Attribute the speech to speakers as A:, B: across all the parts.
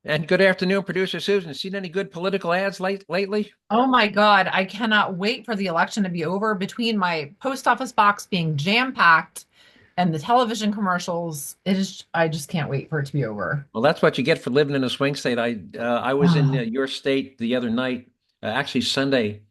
A: And good afternoon, producer Susan. Seen any good political ads lately?
B: Oh my God, I cannot wait for the election to be over between my post office box being jam-packed and the television commercials. I just can't wait for it to be over.
A: Well, that's what you get for living in a swing state. I was in
B: Oh,
A: your state the other night, actually Sunday,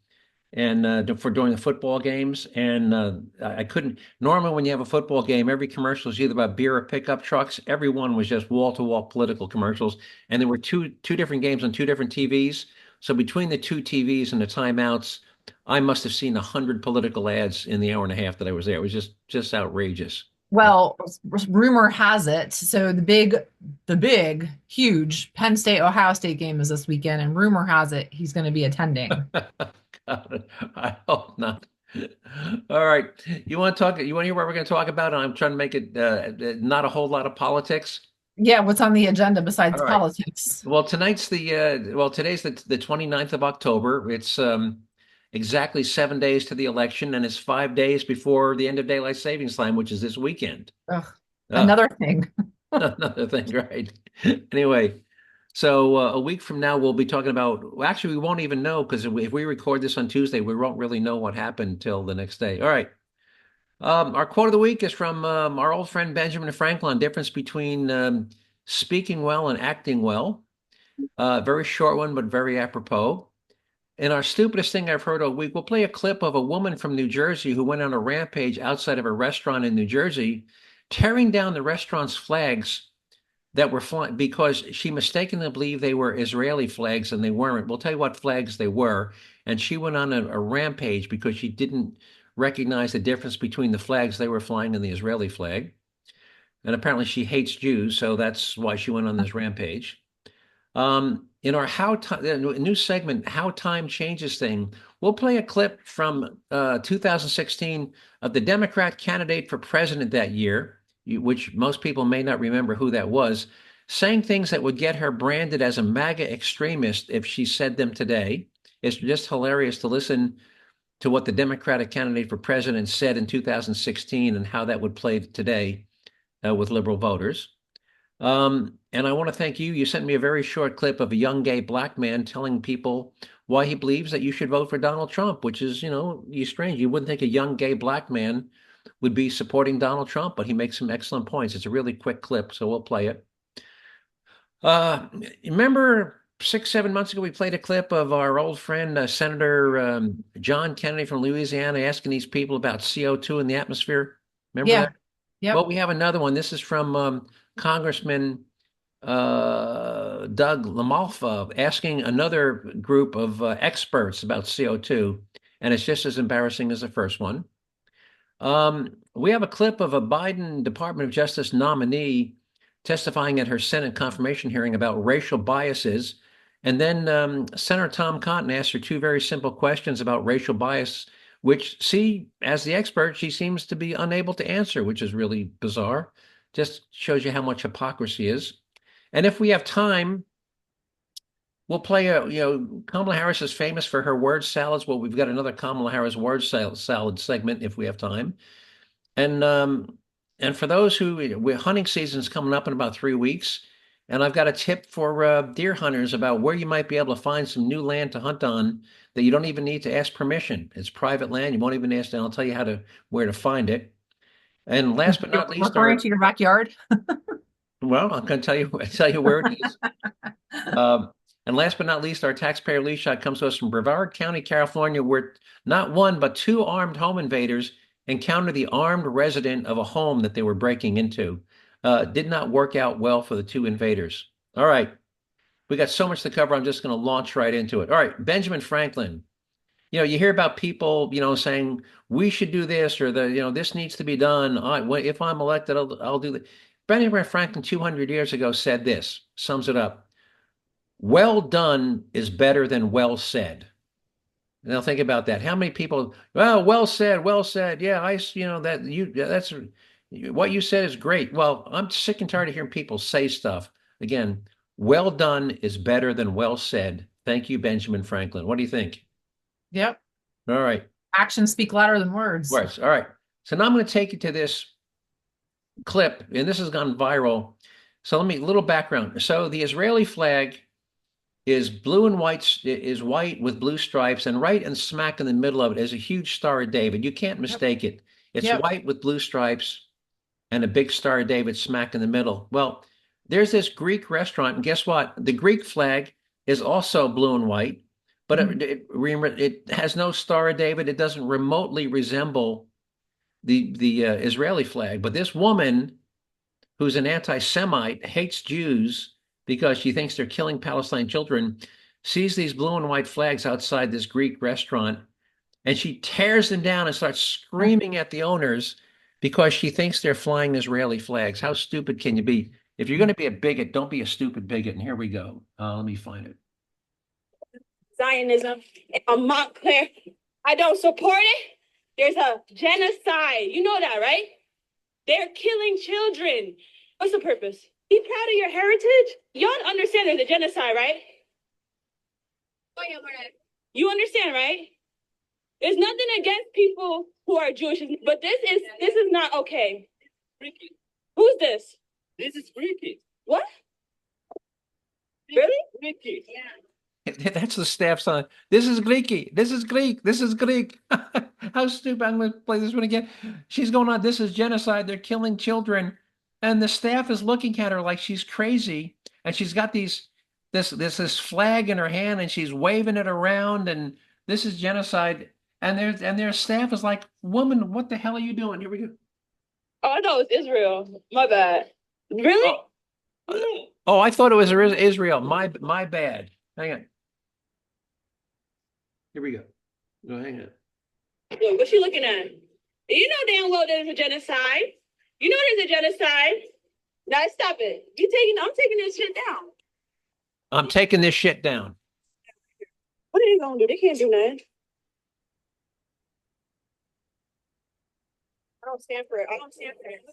A: and for during the football games, and I couldn't. Normally, when you have a football game, every commercial is either about beer or pickup trucks. Everyone was just wall-to-wall political commercials, and there were two different games on two different TVs. So between the two TVs and the timeouts, I must have seen 100 political ads in the hour and a half that I was there. It was just outrageous.
B: well, rumor has it. So the big, huge Penn State Ohio State game is this weekend, and rumor has it he's going to be attending.
A: God, I hope not. All right. You want to talk? You want to hear what we're going to talk about? I'm trying to make it not a whole lot of politics.
B: Yeah, what's on the agenda besides
A: All right.
B: politics?
A: Well, today's the 29th of October. It's exactly 7 days to the election, and it's 5 days before the end of daylight savings time, which is this weekend.
B: Ugh,
A: Oh,
B: another thing.
A: another thing, right? Anyway, so a week from now, we'll be talking about, well, actually, we won't even know because if we record this on Tuesday, we won't really know what happened till the next day. All right. Our quote of the week is from our old friend Benjamin Franklin, difference between speaking well and acting well. Very short one, but very apropos. And our stupidest thing I've heard all week, we'll play a clip of a woman from New Jersey who went on a rampage outside of a restaurant in New Jersey, tearing down the restaurant's flags that were flying because she mistakenly believed they were Israeli flags and they weren't. We'll tell you what flags they were. And she went on a rampage because she didn't recognize the difference between the flags they were flying and the Israeli flag. And apparently she hates Jews, so that's why she went on this rampage. In our how time new segment, How Time Changes thing, we'll play a clip from 2016 of the Democrat candidate for president that year, which most people may not remember who that was, saying things that would get her branded as a MAGA extremist if she said them today. It's just hilarious to listen to what the Democratic candidate for president said in 2016 and how that would play today with liberal voters. And I want to thank you. You sent me a very short clip of a young gay black man telling people why he believes that you should vote for Donald Trump, which is, you strange. You wouldn't think a young gay black man would be supporting Donald Trump, but he makes some excellent points. It's a really quick clip, so we'll play it. Uh, Remember 6, 7 months ago, we played a clip of our old friend, Senator John Kennedy from Louisiana, asking these people about CO2 in the atmosphere. Remember
B: Yeah,
A: that?
B: yep.
A: Well, we have another one. This is from Congressman Doug LaMalfa asking another group of experts about CO2, and it's just as embarrassing as the first one. We have a clip of a Biden Department of Justice nominee testifying at her Senate confirmation hearing about racial biases. And then Senator Tom Cotton asked her two very simple questions about racial bias, which, see, as the expert, she seems to be unable to answer, which is really bizarre. Just shows you how much hypocrisy is. And if we have time, we'll play Kamala Harris is famous for her word salads. Well, we've got another Kamala Harris word salad segment if we have time. And for those hunting season is coming up in about 3 weeks, and I've got a tip for deer hunters about where you might be able to find some new land to hunt on that you don't even need to ask permission. It's private land. You won't even ask, and I'll tell you where to find it. And last but
B: You're
A: not least,
B: referring to your backyard?
A: well, I'm going to tell you where it is. And last but not least, our taxpayer lead shot comes to us from Brevard County, California, where not one but two armed home invaders encountered the armed resident of a home that they were breaking into. Did not work out well for the two invaders. All right, we got so much to cover. I'm just going to launch right into it. All right, Benjamin Franklin. You hear about people, saying we should do this or this needs to be done. If I'm elected, I'll do that. Benjamin Franklin 200 years ago said this, sums it up. Well done is better than well said. Now think about that. How many people, well said, well said. Yeah, that's what you said is great. Well, I'm sick and tired of hearing people say stuff. Again, well done is better than well said. Thank you, Benjamin Franklin. What do you think?
B: Yep.
A: All right.
B: Actions speak louder than words.
A: All right. So now I'm going to take you to this clip, and this has gone viral. So let me, little background. So the Israeli flag is blue and white, is white with blue stripes, and right and smack in the middle of it is a huge Star of David. You can't
B: Yep.
A: mistake it. It's
B: Yep.
A: white with blue stripes and a big Star of David smack in the middle. Well, there's this Greek restaurant, and guess what? The Greek flag is also blue and white, but
B: Mhm.
A: it has no Star of David. It doesn't remotely resemble the Israeli flag. But this woman, who's an anti-Semite, hates Jews because she thinks they're killing Palestine children, sees these blue and white flags outside this Greek restaurant, and she tears them down and starts screaming at the owners because she thinks they're flying Israeli flags. How stupid can you be? If you're going to be a bigot, don't be a stupid bigot. And here we go. Let me find it.
C: Zionism in Montclair. I don't support it. There's a genocide. You know that, right? They're killing children. What's the purpose? Be proud of your heritage. Y'all understand there's a genocide, right? Oh, yeah, you understand, right? There's nothing against people who are Jewish, but this is not okay. Freaky. Who's this? This is freaky. What? Really? Freaky. Yeah.
A: That's the staff sign. This is Greeky. This is Greek. This is Greek. How stupid. I'm going to play this one again. She's going on. This is genocide. They're killing children. And the staff is looking at her like she's crazy. And she's got this flag in her hand and she's waving it around. And this is genocide. And their staff is like, woman, what the hell are you doing? Here we go.
C: Oh, I thought it was Israel. My bad. Really?
A: Oh, I thought it was Israel. My bad. Hang on. Here we go. Go hang on.
C: Look, what's she looking at? You know damn well there's a genocide. You know there's a genocide. Now stop it. I'm taking this shit down.
A: I'm taking this shit down.
C: What are they gonna do? They can't do nothing. I don't stand for it. I don't stand for it.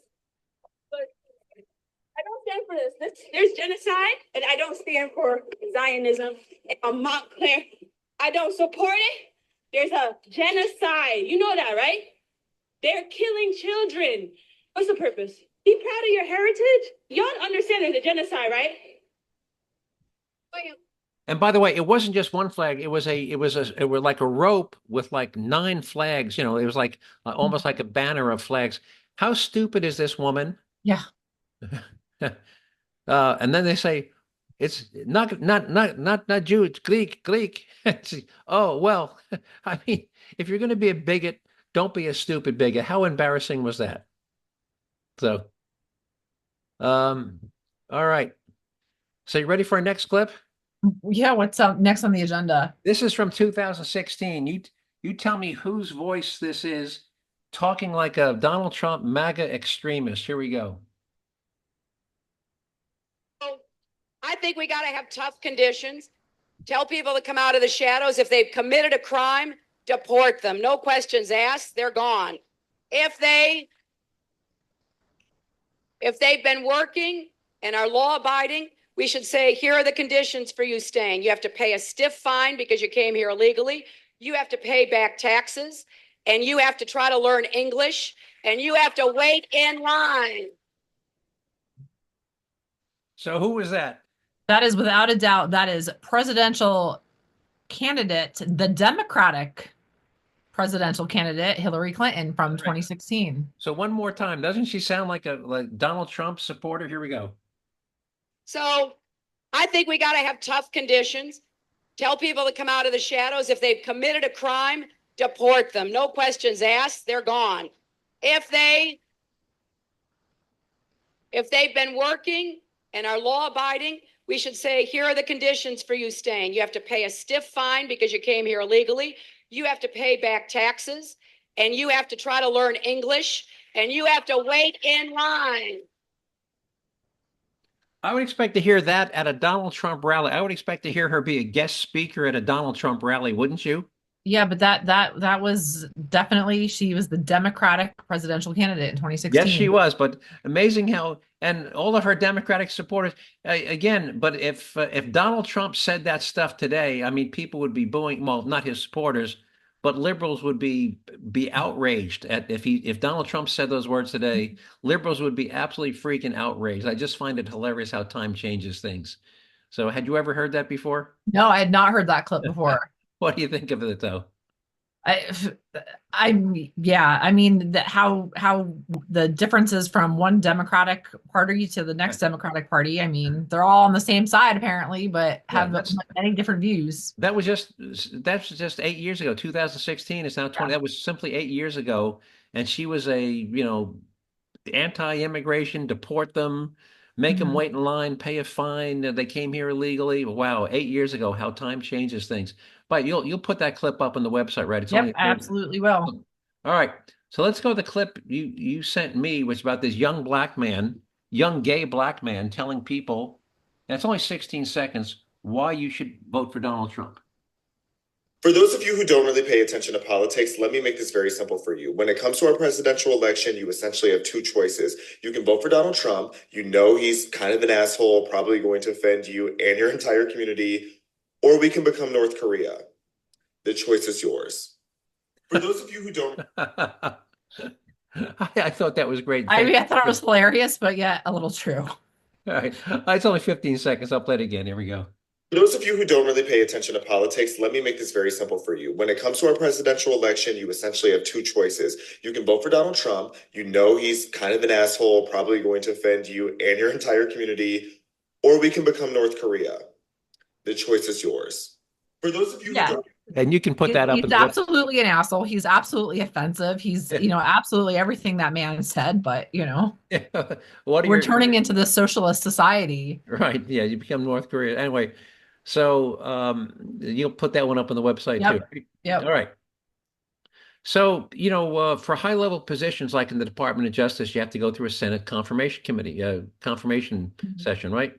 C: But I don't stand for this. There's genocide, and I don't stand for Zionism in Montclair. I don't support it. There's a genocide. You know that, right? They're killing children. What's the purpose? Be proud of your heritage. Y'all understand there's a genocide, right?
A: And by the way, it wasn't just one flag. It was like a rope with like 9 flags. It was like almost like a banner of flags. How stupid is this woman?
B: Yeah.
A: And then they say it's not Jew, it's Greek. Oh, well, I mean, if you're going to be a bigot, don't be a stupid bigot. How embarrassing was that? So, all right. So you ready for our next clip?
B: Yeah, what's up next on the agenda?
A: This is from 2016. You tell me whose voice this is talking like a Donald Trump MAGA extremist. Here we go.
D: I think we got to have tough conditions. Tell people to come out of the shadows. If they've committed a crime, deport them. No questions asked. They're gone. If they've been working and are law abiding, we should say, here are the conditions for you staying. You have to pay a stiff fine because you came here illegally. You have to pay back taxes, and you have to try to learn English, and you have to wait in line.
A: So who was that?
B: That is without a doubt, that is presidential candidate, the Democratic presidential candidate, Hillary Clinton from 2016.
A: So one more time, doesn't she sound like a Donald Trump supporter? Here we go.
D: So I think we got to have tough conditions. Tell people to come out of the shadows. If they've committed a crime, deport them. No questions asked. They're gone. If they've been working and are law abiding, we should say, here are the conditions for you staying. You have to pay a stiff fine because you came here illegally. You have to pay back taxes, and you have to try to learn English, and you have to wait in line.
A: I would expect to hear that at a Donald Trump rally. I would expect to hear her be a guest speaker at a Donald Trump rally, wouldn't you?
B: Yeah, but that was definitely, she was the Democratic presidential candidate in
A: Yes,
B: 2016.
A: she was, but amazing how, and all of her Democratic supporters, again, but if Donald Trump said that stuff today, I mean, people would be booing, well, not his supporters, but liberals would be outraged at if Donald Trump said those words today, liberals would be absolutely freaking outraged. I just find it hilarious how time changes things. So had you ever heard that before?
B: No, I had not heard that clip before.
A: What do you think of it though?
B: I, yeah, I mean, how the differences from one Democratic Party to the next Democratic Party. I mean, they're all on the same side apparently, but
A: Yeah,
B: have many different views.
A: That's just 8 years ago, 2016. It's now 20.
B: Yeah.
A: That was simply 8 years ago, and she was a anti-immigration, deport them, make them
B: Mhm.
A: wait in line, pay a fine. They came here illegally. Wow, 8 years ago, how time changes things. But you'll put that clip up on the website, right? It's only
B: Yep,
A: a
B: I
A: 30.
B: absolutely will.
A: All right. So let's go to the clip you sent me, which is about this young gay black man telling people, and it's only 16 seconds, why you should vote for Donald Trump.
E: For those of you who don't really pay attention to politics, let me make this very simple for you. When it comes to our presidential election, you essentially have two choices. You can vote for Donald Trump. You know he's kind of an asshole, probably going to offend you and your entire community. Or we can become North Korea. The choice is yours. For those of you who don't...
A: I thought that was great.
B: I mean, I thought it was hilarious, but yet a little true.
A: All right. It's only 15 seconds. I'll play it again. Here we go.
E: For those of you who don't really pay attention to politics, let me make this very simple for you. When it comes to our presidential election, you essentially have two choices. You can vote for Donald Trump. You know he's kind of an asshole, probably going to offend you and your entire community. Or we can become North Korea. The choice is yours. For those of you who don't...
A: And you can put that up.
B: He's absolutely an asshole. He's absolutely offensive. He's, absolutely everything that man said, but, we're turning into this socialist society.
A: Right. Yeah. You become North Korea. Anyway, so you'll put that one up on the website too.
B: Yep.
A: All right. So, for high-level positions like in the Department of Justice, you have to go through a Senate confirmation committee, confirmation session, right?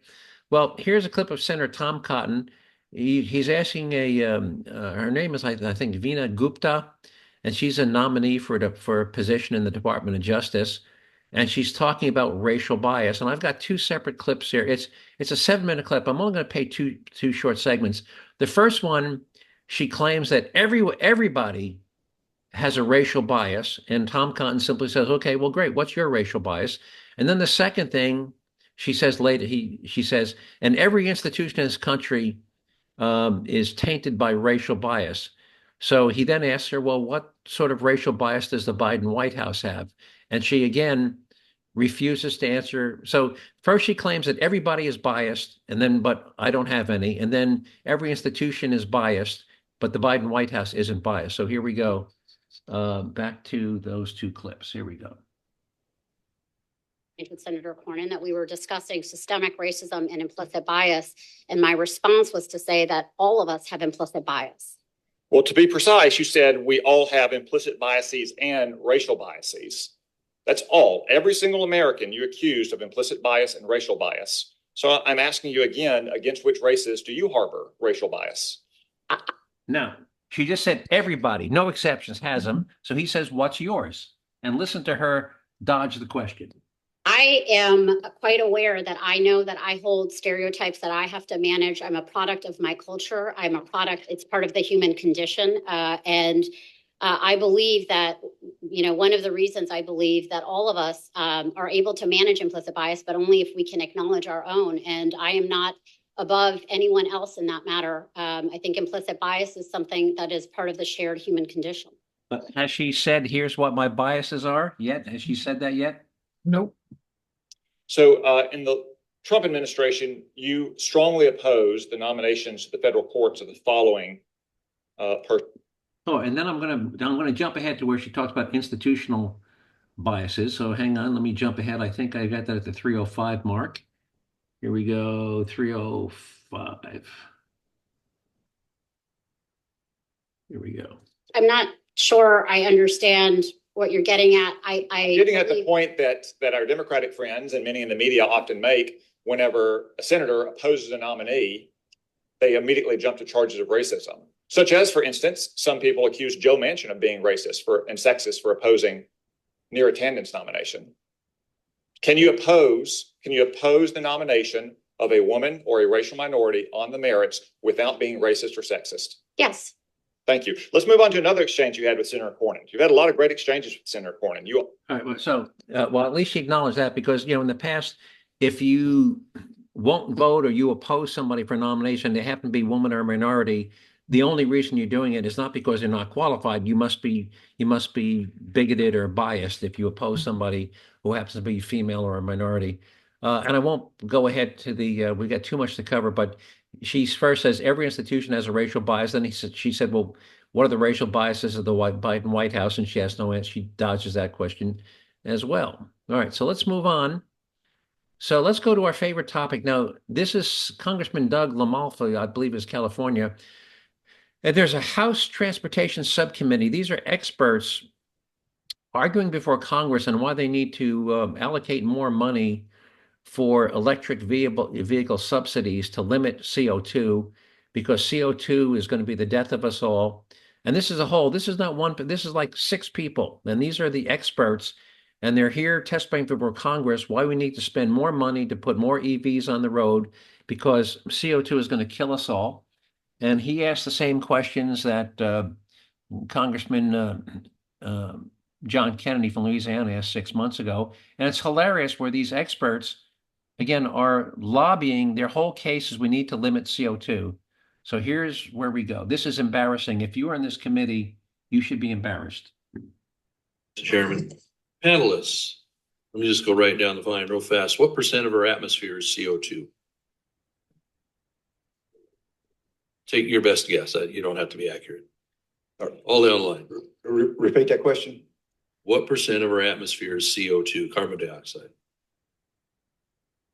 A: Well, here's a clip of Senator Tom Cotton. He's asking her name is, I think, Veena Gupta, and she's a nominee for a position in the Department of Justice, and she's talking about racial bias. And I've got two separate clips here. It's a 7-minute clip. I'm only going to play two short segments. The first one, she claims that everybody has a racial bias, and Tom Cotton simply says, "Okay, well, great. What's your racial bias?" And then the second thing she says later, she says, "And every institution in this country is tainted by racial bias." So he then asks her, well, what sort of racial bias does the Biden White House have? And she again refuses to answer. So first she claims that everybody is biased, and then, but I don't have any. And then every institution is biased, but the Biden White House isn't biased. So here we go. Back to those two clips. Here we go.
F: With Senator Cornyn that we were discussing systemic racism and implicit bias. And my response was to say that all of us have implicit bias.
G: Well, to be precise, you said we all have implicit biases and racial biases. That's all. Every single American you accused of implicit bias and racial bias. So I'm asking you again, against which races do you harbor racial bias?
A: No, she just said everybody, no exceptions, has them. So he says, what's yours? And listen to her dodge the question.
F: I am quite aware that I know that I hold stereotypes that I have to manage. I'm a product of my culture. I'm a product, it's part of the human condition. And I believe that, one of the reasons I believe that all of us are able to manage implicit bias, but only if we can acknowledge our own. And I am not above anyone else in that matter. I think implicit bias is something that is part of the shared human condition.
A: But has she said, here's what my biases are yet? Has she said that yet?
B: Nope.
G: So in the Trump administration, you strongly opposed the nominations to the federal courts of the following person.
A: Oh, and then I'm gonna jump ahead to where she talks about institutional biases. So hang on, let me jump ahead. I think I got that at the 305 mark. Here we go, 305. Here we go.
F: I'm not sure I understand what you're getting at. I'm
G: getting at the point that our Democratic friends and many in the media often make whenever a senator opposes a nominee, they immediately jump to charges of racism. Such as, for instance, some people accuse Joe Manchin of being racist and sexist for opposing Neera Tanden's nomination. Can you oppose the nomination of a woman or a racial minority on the merits without being racist or sexist?
F: Yes.
G: Thank you. Let's move on to another exchange you had with Senator Cornyn. You've had a lot of great exchanges with Senator Cornyn.
A: All right. Well, at least she acknowledged that because, in the past, if you won't vote or you oppose somebody for nomination, they happen to be woman or minority, the only reason you're doing it is not because they're not qualified. You must be bigoted or biased if you oppose somebody who happens to be female or a minority. And I won't go ahead to we got too much to cover, but she first says every institution has a racial bias. Then she said, well, what are the racial biases of the Biden White House? And she has no answer. She dodges that question as well. All right, so let's move on. So let's go to our favorite topic. Now, this is Congressman Doug LaMalfa, I believe is California. And there's a House Transportation Subcommittee. These are experts arguing before Congress on why they need to allocate more money for electric vehicle subsidies to limit CO2, because CO2 is going to be the death of us all. And this is this is not one, but this is like 6 people. And these are the experts, and they're here testifying before Congress why we need to spend more money to put more EVs on the road, because CO2 is going to kill us all. And he asked the same questions that Congressman John Kennedy from Louisiana asked 6 months ago. And it's hilarious where these experts, again, are lobbying. Their whole case is we need to limit CO2. So here's where we go. This is embarrassing. If you are in this committee, you should be embarrassed.
H: Chairman, panelists, let me just go right down the line real fast. What % of our atmosphere is CO2? Take your best guess. You don't have to be accurate. All down the line.
G: Repeat that question.
H: What % of our atmosphere is CO2, carbon dioxide?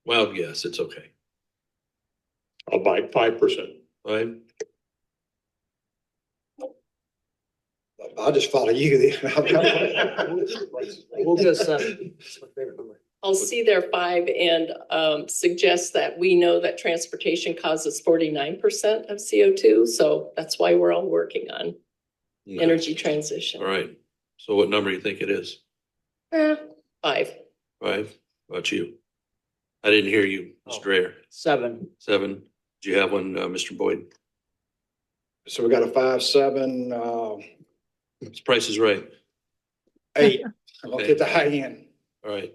H: Wild guess. It's okay.
G: I'll buy 5%.
H: 5?
G: I'll just follow you.
I: We'll go 7. That's my favorite number.
J: I'll see their 5 and suggest that we know that transportation causes 49% of CO2. So that's why we're all working on energy transition.
H: All right. So what number do you think it is?
J: 5.
H: 5? How about you? I didn't hear you, Mr. Ayer.
I: 7.
H: 7. Do you have one, Mr. Boyd?
K: So we got a 5, 7,
H: This Price is Right.
K: 8. I'll get the high end.
H: All right.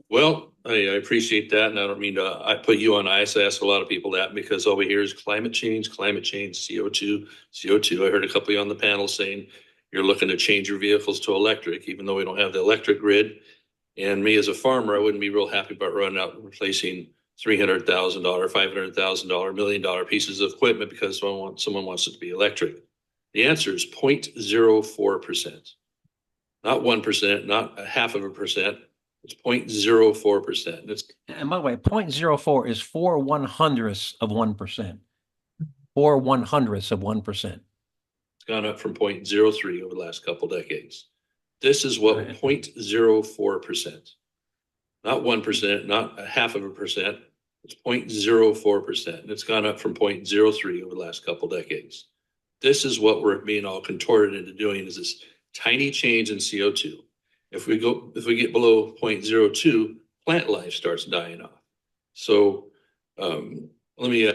H: Well, I appreciate that. And I don't mean to I put you on ice. I ask a lot of people that because all we hear is climate change, CO2, CO2. I heard a couple of you on the panel saying you're looking to change your vehicles to electric, even though we don't have the electric grid. And me as a farmer, I wouldn't be real happy about running out and replacing $300,000, $500,000, $1 million pieces of equipment because someone wants it to be electric. The answer is 0.04%. Not 1%, not 0.5%. It's 0.04%.
A: And by the way, 0.04 is 4/100ths of 1%. 4/100ths of 1%.
H: It's gone up from 0.03 over the last couple decades. This is what 0.04%. Not 1%, not 0.5%. It's 0.04%. And it's gone up from 0.03 over the last couple decades. This is what we're being all contorted into doing, is this tiny change in CO2. If we get below 0.02, plant life starts dying off. So let me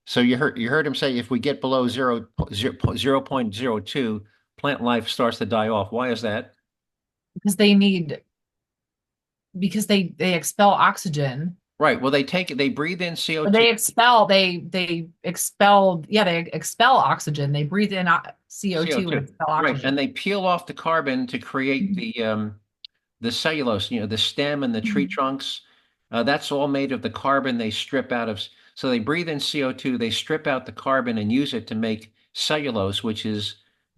A: so you heard him say if we get below 0.02, plant life starts to die off. Why is that?
B: Because they expel oxygen.
A: Right. Well, they breathe in CO2.
B: They expel oxygen. They breathe in CO2 and expel oxygen.
A: Right. And they peel off the carbon to create the cellulose, the stem and the tree trunks. That's all made of the carbon they strip out of. So they breathe in CO2, they strip out the carbon and use it to make cellulose, which is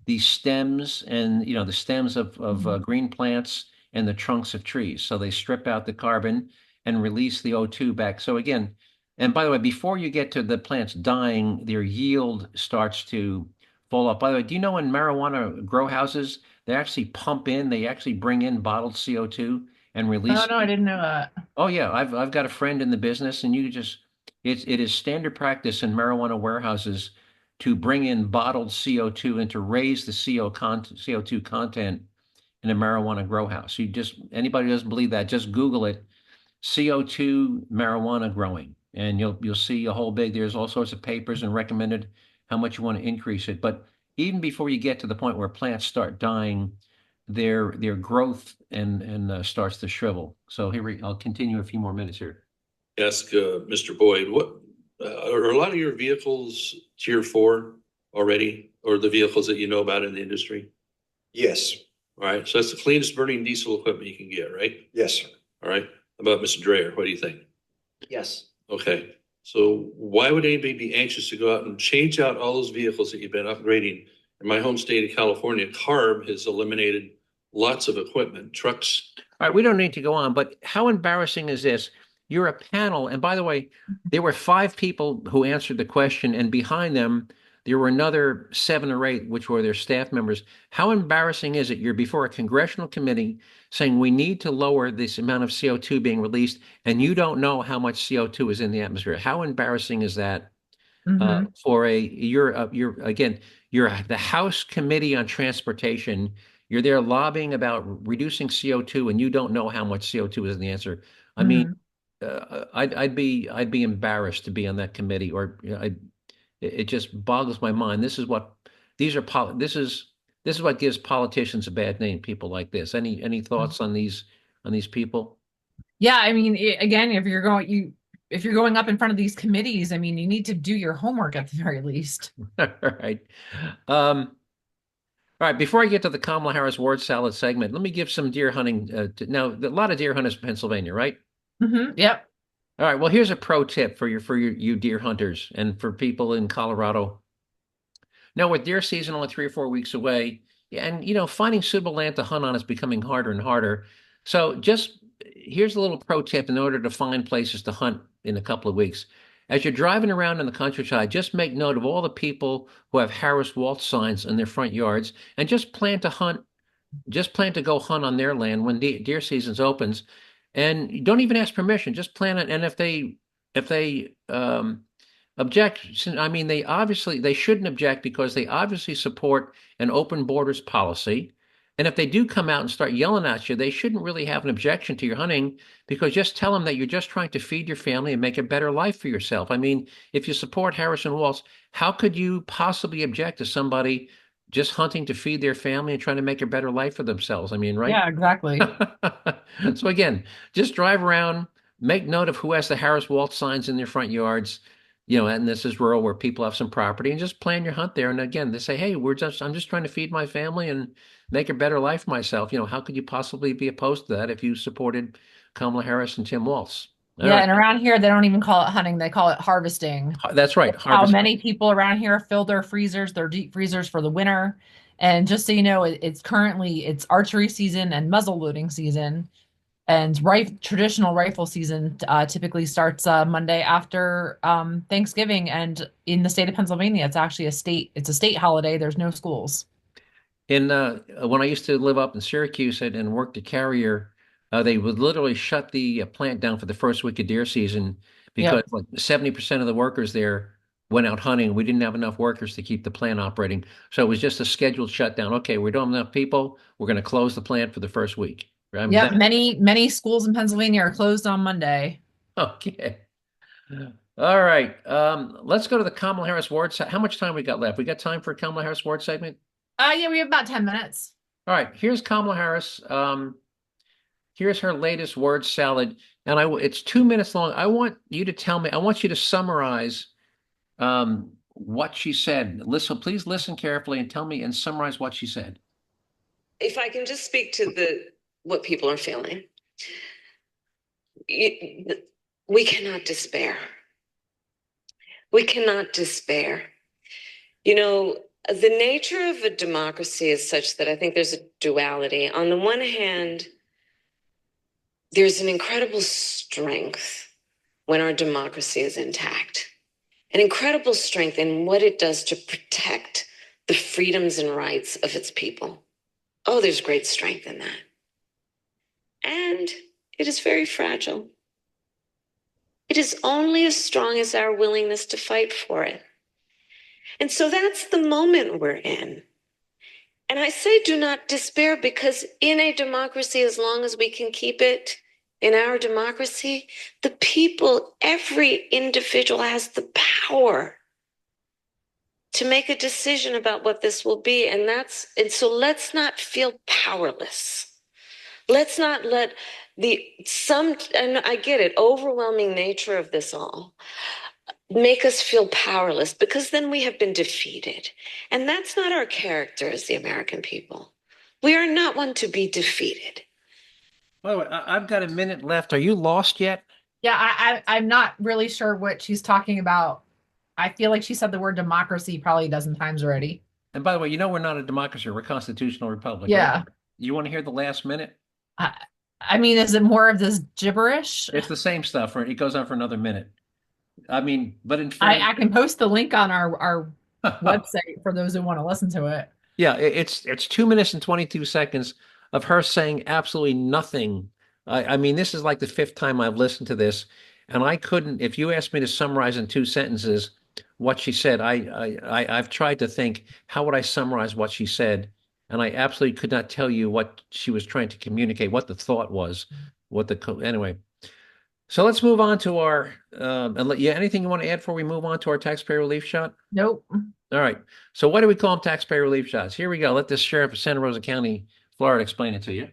A: the stems and, the stems of green plants and the trunks of trees. So they strip out the carbon and release the O2 back. So again, and by the way, before you get to the plants dying, their yield starts to fall off. By the way, do you know in marijuana grow houses, they actually they actually bring in bottled CO2 and release?
B: Oh, no, I didn't know that.
A: Oh yeah, I've got a friend in the business, and it is standard practice in marijuana warehouses to bring in bottled CO2 and to raise the CO2 content in a marijuana grow house. Anybody who doesn't believe that, just Google it. CO2 marijuana growing, and you'll see a whole there's all sorts of papers and recommended how much you want to increase it. But even before you get to the point where plants start dying, their growth and starts to shrivel. So I'll continue a few more minutes here.
H: Ask Mr. Boyd, what are a lot of your vehicles Tier 4 already, or the vehicles that you know about in the industry?
K: Yes,
H: All right, so that's the cleanest burning diesel equipment you can get, right?
K: yes, sir.
H: All right, how about Mr. Dreyer? What do you think?
I: Yes.
H: Okay, so why would anybody be anxious to go out and change out all those vehicles that you've been upgrading? In my home state of California, CARB has eliminated lots of equipment, trucks.
A: All right, we don't need to go on, but how embarrassing is this? You're a panel, and by the way, there were 5 people who answered the question, and behind them, there were another 7 or 8, which were their staff members. How embarrassing is it? You're before a congressional committee saying we need to lower this amount of CO2 being released, and you don't know how much CO2 is in the atmosphere. How embarrassing is that? For you're the House Committee on Transportation. You're there lobbying about reducing CO2, and you don't know how much CO2 is in the answer. I mean, I'd be embarrassed to be on that committee, or it just boggles my mind. This is what gives politicians a bad name. People like this. Any thoughts on these people?
B: Yeah, I mean, again, if you're going up in front of these committees, I mean, you need to do your homework at the very least.
A: All right. All right. Before I get to the Kamala Harris word salad segment, let me give some deer hunting. Now, a lot of deer hunters in Pennsylvania, right?
B: Yep.
A: All right. Well, here's a pro tip for you deer hunters and for people in Colorado. Now, with deer season only 3 or 4 weeks away, and finding suitable land to hunt on is becoming harder and harder. So here's a little pro tip in order to find places to hunt in a couple of weeks. As you're driving around in the countryside, just make note of all the people who have Harris Waltz signs in their front yards, and just plan to go hunt on their land when deer season opens. And you don't even ask permission, just plan it. And if they object, I mean, they shouldn't object because they obviously support an open borders policy. And if they do come out and start yelling at you, they shouldn't really have an objection to your hunting, because just tell them that you're just trying to feed your family and make a better life for yourself. I mean, if you support Harrison Waltz, how could you possibly object to somebody just hunting to feed their family and trying to make a better life for themselves? I mean, right?
B: Yeah, exactly.
A: So again, just drive around, make note of who has the Harris Waltz signs in their front yards. And this is rural where people have some property, and just plan your hunt there. And again, they say, hey, I'm just trying to feed my family and make a better life for myself. How could you possibly be opposed to that if you supported Kamala Harris and Tim Walz? All right.
B: And around here, they don't even call it hunting. They call it harvesting.
A: That's right.
B: How many people around here fill their deep freezers for the winter. And just so you know, it's archery season and muzzle loading season. And traditional rifle season typically starts Monday after Thanksgiving. And in the state of Pennsylvania, it's actually a state holiday. There's no schools.
A: When I used to live up in Syracuse and worked at Carrier, they would literally shut the plant down for the first week of deer season because like 70% of the workers there went out hunting. We didn't have enough workers to keep the plant operating. So it was just a scheduled shutdown. Okay, we don't have enough people. We're going to close the plant for the first week.
B: Many schools in Pennsylvania are closed on Monday.
A: Okay. All right. Let's go to the Kamala Harris word. How much time we got left? We got time for a Kamala Harris word segment?
B: Yeah, we have about 10 minutes.
A: All right. Here's Kamala Harris. Here's her latest word salad. And it's 2 minutes long. I want you to summarize what she said. Please listen carefully and tell me and summarize what she said.
L: If I can just speak to what people are feeling. We cannot despair. We cannot despair. The nature of a democracy is such that I think there's a duality. On the one hand, there's an incredible strength when our democracy is intact, an incredible strength in what it does to protect the freedoms and rights of its people. Oh, there's great strength in that. And it is very fragile. It is only as strong as our willingness to fight for it. And so that's the moment we're in. And I say do not despair, because in a democracy, as long as we can keep it in our democracy, the people, every individual has the power to make a decision about what this will be. And so let's not feel powerless. Let's not let and I get it, overwhelming nature of this all make us feel powerless, because then we have been defeated. And that's not our character as the American people. We are not one to be defeated.
A: By the way, I've got a minute left. Are you lost yet?
B: Yeah, I'm not really sure what she's talking about. I feel like she said the word democracy probably a dozen times already.
A: And by the way, you know we're not a democracy, we're a constitutional republic,
B: Yeah.
A: right? You want to hear the last minute?
B: I mean, is it more of this gibberish?
A: It's the same stuff, right? It goes on for another minute. I mean, but in fact,
B: I can post the link on our website for those who want to listen to it.
A: yeah, it's 2 minutes and 22 seconds of her saying absolutely nothing. I mean, this is like the fifth time I've listened to this, and I couldn't. If you asked me to summarize in 2 sentences what she said, I've tried to think, how would I summarize what she said, and I absolutely could not tell you what she was trying to communicate, what the thought was, anyway. So let's move on to our anything you want to add before we move on to our taxpayer relief shot?
B: Nope.
A: All right. So what do we call them? Taxpayer relief shots. Here we go. Let this sheriff of Santa Rosa County, Florida, explain it to you.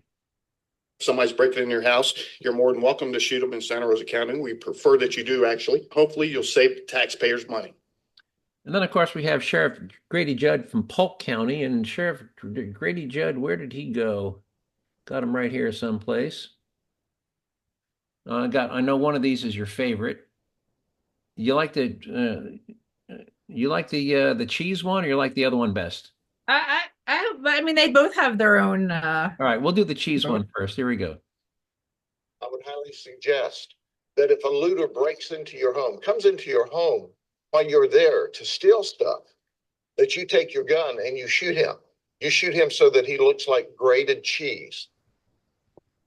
M: If somebody's breaking in your house, you're more than welcome to shoot them in Santa Rosa County. We prefer that you do, actually. Hopefully you'll save taxpayers money.
A: And then, of course, we have Sheriff Grady Judd from Polk County. And Sheriff Grady Judd, where did he go? Got him right here someplace. I know one of these is your favorite. You like the cheese one, or you like the other one best?
B: I mean, they both have their own.
A: All right, we'll do the cheese one first. Here we go.
M: I would highly suggest that if a looter breaks into your home, comes into your home while you're there to steal stuff, that you take your gun and you shoot him. You shoot him so that he looks like grated cheese.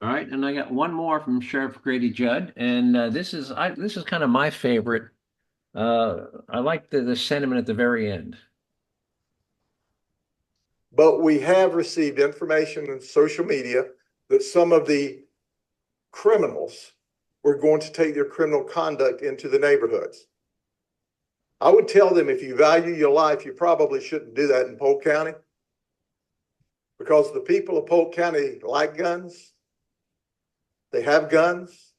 A: All right, and I got one more from Sheriff Grady Judd, and this is kind of my favorite. I like the sentiment at the very end.
N: But we have received information in social media that some of the criminals were going to take their criminal conduct into the neighborhoods. I would tell them, if you value your life, you probably shouldn't do that in Polk County, because the people of Polk County like guns. They have guns.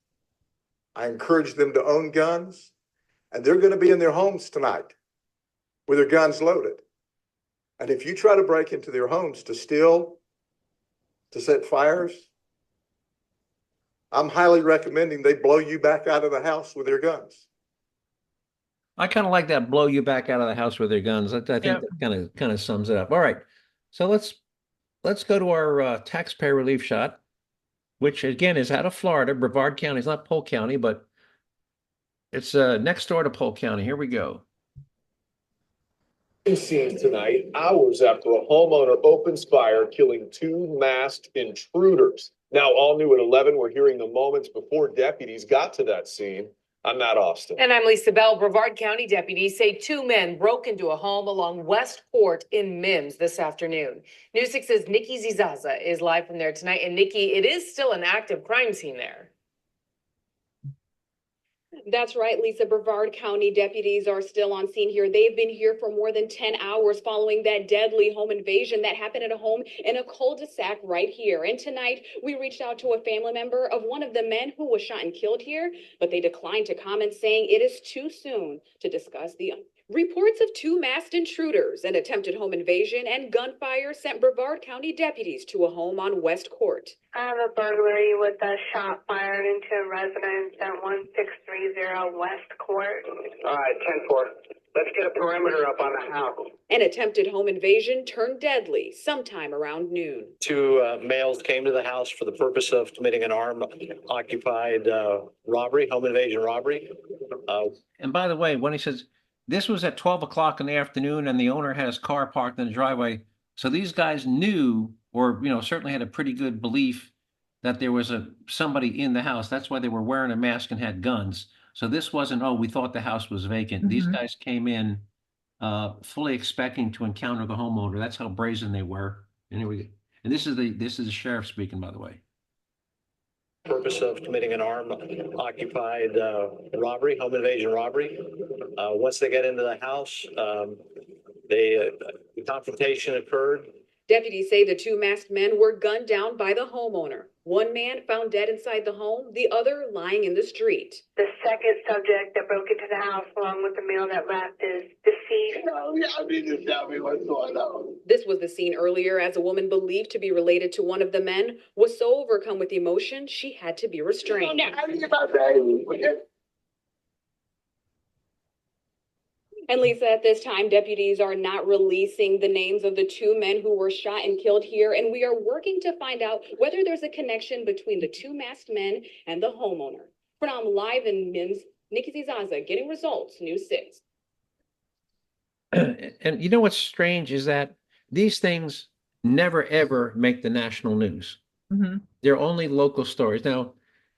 N: I encourage them to own guns, and they're going to be in their homes tonight with their guns loaded. And if you try to break into their homes to steal, to set fires, I'm highly recommending they blow you back out of the house with their guns.
A: I kind of like that, blow you back out of the house with their guns. I think that kind of sums it up. All right, so let's go to our taxpayer relief shot, which again is out of Florida, Brevard County. It's not Polk County, but it's next door to Polk County. Here we go.
O: Scene tonight, hours after a homeowner opens fire, killing 2 masked intruders. Now, all new at 11, we're hearing the moments before deputies got to that scene. I'm Matt Austin.
P: And I'm Lisa Bell. Brevard County deputies say 2 men broke into a home along West Court in Mims this afternoon. News 6's Nikki Zizaza is live from there tonight. And Nikki, it is still an active crime scene there.
C: That's right, Lisa. Brevard County deputies are still on scene here. They've been here for more than 10 hours following that deadly home invasion that happened at a home in a cul-de-sac right here. And tonight, we reached out to a family member of one of the men who was shot and killed here, but they declined to comment, saying it is too soon to discuss the reports of 2 masked intruders, an attempted home invasion, and gunfire sent Brevard County deputies to a home on West Court.
Q: I have a burglary with a shot fired into a residence at 1630 West Court.
R: All right, 10-4. Let's get a perimeter up on the house.
C: An attempted home invasion turned deadly sometime around noon.
I: 2 males came to the house for the purpose of committing an armed occupied robbery, home invasion robbery.
A: And by the way, when he says this was at 12 o'clock in the afternoon and the owner had his car parked in the driveway, so these guys knew, or certainly had a pretty good belief that there was somebody in the house. That's why they were wearing a mask and had guns. So this wasn't, we thought the house was vacant. Mm-hmm. These guys came in fully expecting to encounter the homeowner. That's how brazen they were. And this is the sheriff speaking, by the way.
I: Purpose of committing an armed occupied robbery, home invasion robbery. Once they get into the house, The confrontation occurred.
P: Deputies say the two masked men were gunned down by the homeowner. One man found dead inside the home, the other lying in the street.
Q: The second subject that broke into the house along with the male that left is deceased.
R: No, y'all need to tell me what's going on.
P: This was the scene earlier as a woman believed to be related to one of the men was so overcome with emotion she had to be restrained.
R: I need my baby.
P: And Lisa, at this time, deputies are not releasing the names of the two men who were shot and killed here, and we are working to find out whether there's a connection between the two masked men and the homeowner. From live in Mims, Nikki Zizaza, getting results, News 6.
A: And you know what's strange is that these things never ever make the national news.
B: Mm-hmm.
A: They're only local stories. Now,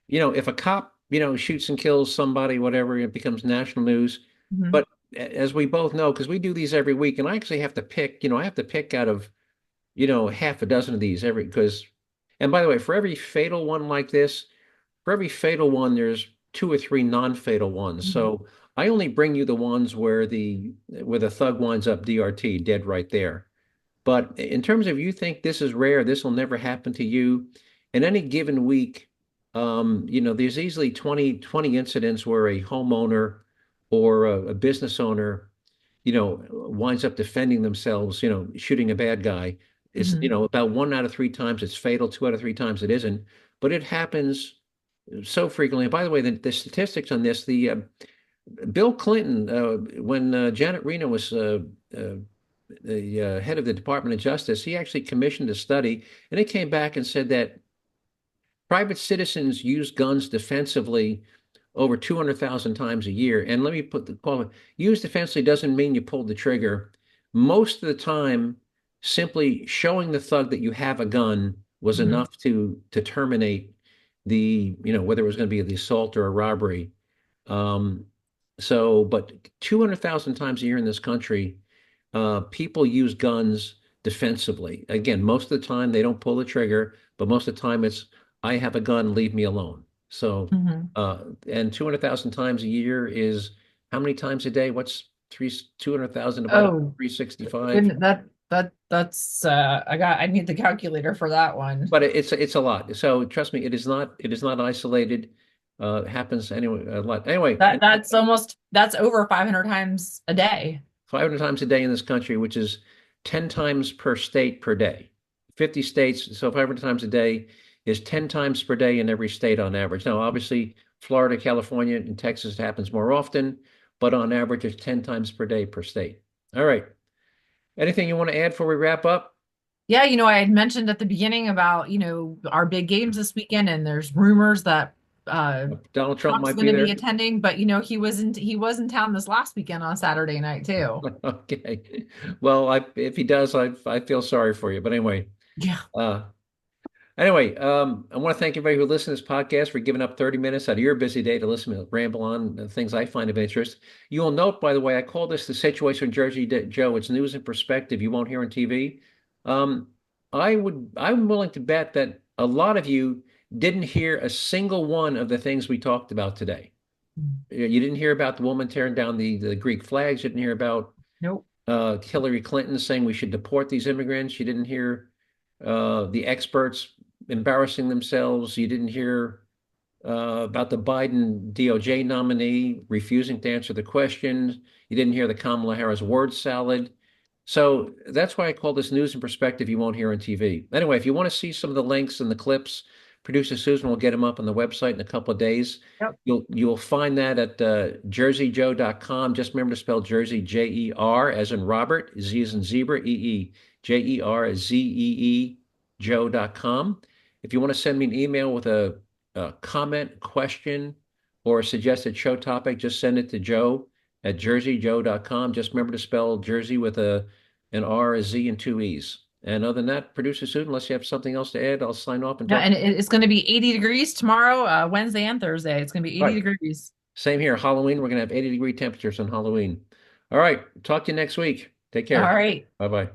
A: if a cop, shoots and kills somebody, whatever, it becomes national news.
B: Mm-hmm.
A: But as we both know, because we do these every week, and I actually have to pick, I have to pick out of, half a dozen of these and by the way, for every fatal one like this, for every fatal one, there's 2 or 3 non-fatal ones. Mm-hmm. So I only bring you the ones where the thug winds up DRT, dead right there. But in terms of you think this is rare, this will never happen to you, in any given week, there's easily 20 incidents where a homeowner or a business owner, winds up defending themselves, shooting a bad guy. It's,
B: Mm-hmm.
A: About 1 out of 3 times it's fatal, 2 out of 3 times it isn't. But it happens so frequently. And by the way, the statistics on this, Bill Clinton, when Janet Reno was the head of the Department of Justice, he actually commissioned a study, and it came back and said that private citizens use guns defensively over 200,000 times a year. And let me put the quote, use defensively doesn't mean you pulled the trigger. Most of the time, simply showing the thug that you have a gun was
B: Mm-hmm.
A: enough to terminate the, whether it was going to be the assault or a robbery. But 200,000 times a year in this country, people use guns defensively. Again, most of the time they don't pull the trigger, but most of the time it's, I have a gun, leave me alone. So,
B: Mm-hmm.
A: And 200,000 times a year is how many times a day? What's 200,000 divided by 365?
B: That's I need the calculator for that one.
A: But it's a lot. So trust me, it is not isolated. It happens anyway a lot. Anyway,
B: that's over 500 times a day.
A: 500 times a day in this country, which is 10 times per state per day. 50 states, so 500 times a day is 10 times per day in every state on average. Now, obviously, Florida, California, and Texas happens more often, but on average, it's 10 times per day per state. All right. Anything you want to add before we wrap up?
B: Yeah, I had mentioned at the beginning about, our big games this weekend, and there's rumors that
A: Donald Trump might
B: going to
A: be
B: be attending, but he was in town this last weekend on Saturday night too.
A: Okay. Well, if he does, I feel sorry for you. But anyway.
B: Yeah.
A: Anyway, I want to thank everybody who listened to this podcast for giving up 30 minutes out of your busy day to listen to ramble on things I find of interest. You will note, by the way, I call this the situation with Jerzee Joe. It's news and perspective you won't hear on TV. I'm willing to bet that a lot of you didn't hear a single one of the things we talked about today. You didn't hear about the woman tearing down the Greek flags. You didn't hear about Hillary Clinton saying we should deport these immigrants. You didn't hear the experts embarrassing themselves. You didn't hear about the Biden DOJ nominee refusing to answer the questions. You didn't hear the Kamala Harris word salad. So that's why I call this news and perspective you won't hear on TV. Anyway, if you want to see some of the links and the clips, producer Susan will get them up on the website in a couple of days.
B: Yep.
A: You'll find that at JerzeeJoe.com. Just remember to spell Jersey J-E-R as in Robert, Z as in zebra, E-E, Jerzee Joe.com. If you want to send me an email with a comment, question, or a suggested show topic, just send it to Joe at JerzeeJoe.com. Just remember to spell Jersey with an R, a Z, and 2 E's. And other than that, producer Susan, unless you have something else to add, I'll sign off and talk.
B: And it's going to be 80 degrees tomorrow, Wednesday and Thursday. It's going to be 80 degrees.
A: Same here. Halloween, we're going to have 80-degree temperatures on Halloween. All right. Talk to you next week. Take care.
B: All right.
A: Bye-bye.